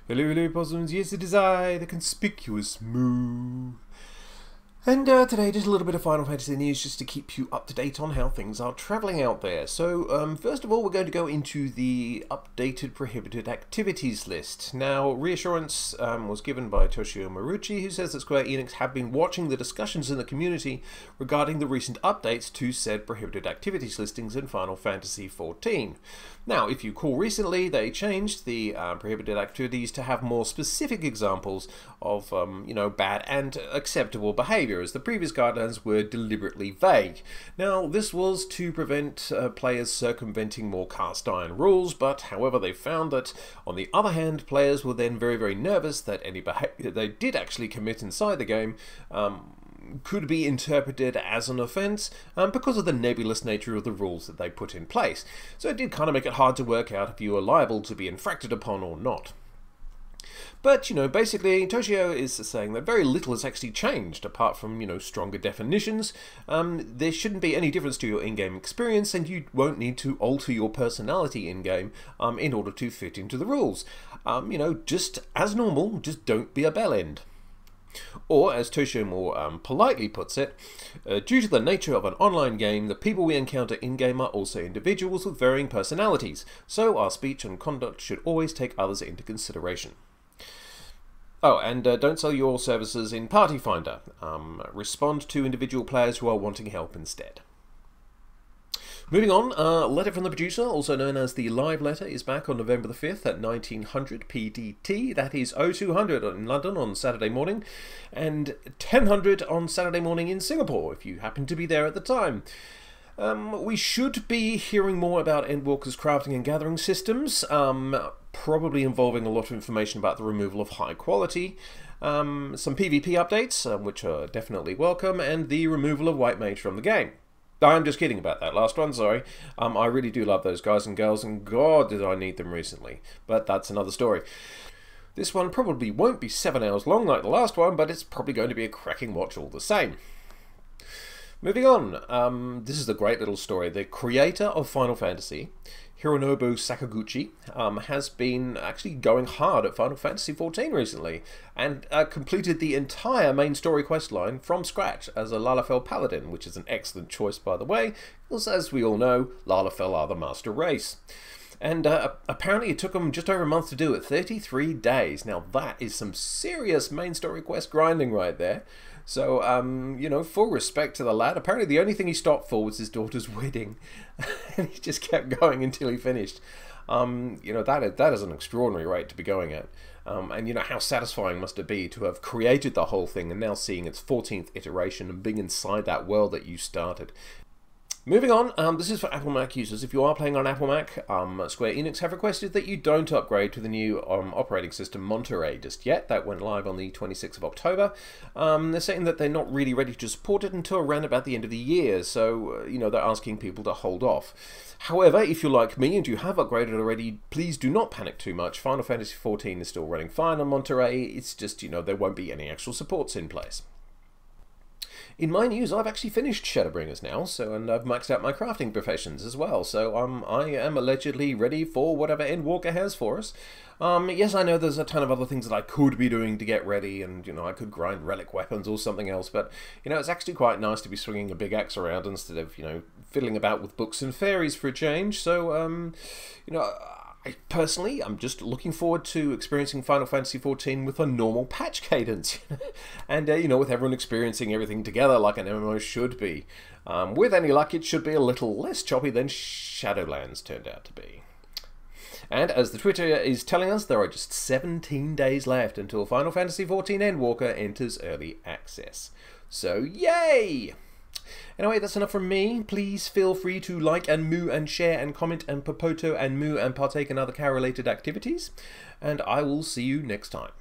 Hello, hello, possums. Yes, it is I, the conspicuous Moo. And today, just a little bit of Final Fantasy news just to keep you up to date on how things are travelling out there. So, first of all, we're going to go into the updated Prohibited Activities list. Now, reassurance was given by Toshio, who says that Square Enix have been watching the discussions in the community regarding the recent updates to said Prohibited Activities listings in Final Fantasy XIV. Now, if you recall recently, they changed the Prohibited Activities to have more specific examples of, bad and acceptable behaviour, as the previous guidelines were deliberately vague. Now, this was to prevent players circumventing more cast iron rules, but however they found that, on the other hand, players were then very, very nervous that any behaviour they did actually commit inside the game could be interpreted as an offence because of the nebulous nature of the rules that they put in place. So it did kind of make it hard to work out if you were liable to be infracted upon or not. But, basically, Toshio is saying that very little has actually changed, apart from, stronger definitions. There shouldn't be any difference to your in-game experience, and you won't need to alter your personality in-game in order to fit into the rules. Just as normal, just don't be a bellend. Or, as Toshio more politely puts it, due to the nature of an online game, the people we encounter in-game are also individuals with varying personalities, so our speech and conduct should always take others into consideration. Oh, and don't sell your services in Party Finder. Respond to individual players who are wanting help instead. Moving on, letter from the producer, also known as the live letter, is back on November the 5th at 1900 PDT. That is 0200 in London on Saturday morning, and 1000 on Saturday morning in Singapore, if you happen to be there at the time. We should be hearing more about Endwalker's crafting and gathering systems, probably involving a lot of information about the removal of high quality, some PvP updates, which are definitely welcome, and the removal of White Mage from the game. I'm just kidding about that last one, sorry. I really do love those guys and girls, and God did I need them recently. But that's another story. This one probably won't be 7 hours long like the last one, but it's probably going to be a cracking watch all the same. Moving on, this is a great little story. The creator of Final Fantasy, Hironobu Sakaguchi, has been actually going hard at Final Fantasy XIV recently, and completed the entire main story questline from scratch as a Lalafell Paladin, which is an excellent choice, by the way, because as we all know, Lalafell are the master race. And apparently it took them just over a month to do it, 33 days. Now that is some serious main story quest grinding right there. So, full respect to the lad. Apparently the only thing he stopped for was his daughter's wedding. And he just kept going until he finished. That is an extraordinary rate to be going at. And how satisfying must it be to have created the whole thing and now seeing its 14th iteration and being inside that world that you started. Moving on, this is for Apple Mac users. If you are playing on Apple Mac, Square Enix have requested that you don't upgrade to the new operating system Monterey just yet. That went live on the 26th of October. They're saying that they're not really ready to support it until around about the end of the year, so, they're asking people to hold off. However, if you're like me and you have upgraded already, please do not panic too much. Final Fantasy XIV is still running fine on Monterey. It's just, there won't be any actual supports in place. In my news, I've actually finished Shadowbringers now, and I've maxed out my crafting professions as well, so I am allegedly ready for whatever Endwalker has for us. Yes, I know there's a ton of other things that I could be doing to get ready, and, I could grind relic weapons or something else, but, it's actually quite nice to be swinging a big axe around instead of, fiddling about with books and fairies for a change, so, Personally, I'm just looking forward to experiencing Final Fantasy XIV with a normal patch cadence. And, with everyone experiencing everything together like an MMO should be. With any luck, it should be a little less choppy than Shadowlands turned out to be. And as the Twitter is telling us, there are just 17 days left until Final Fantasy XIV Endwalker enters early access. So, yay! Anyway, that's enough from me. Please feel free to like and moo and share and comment and popoto and moo and partake in other cow-related activities. And I will see you next time.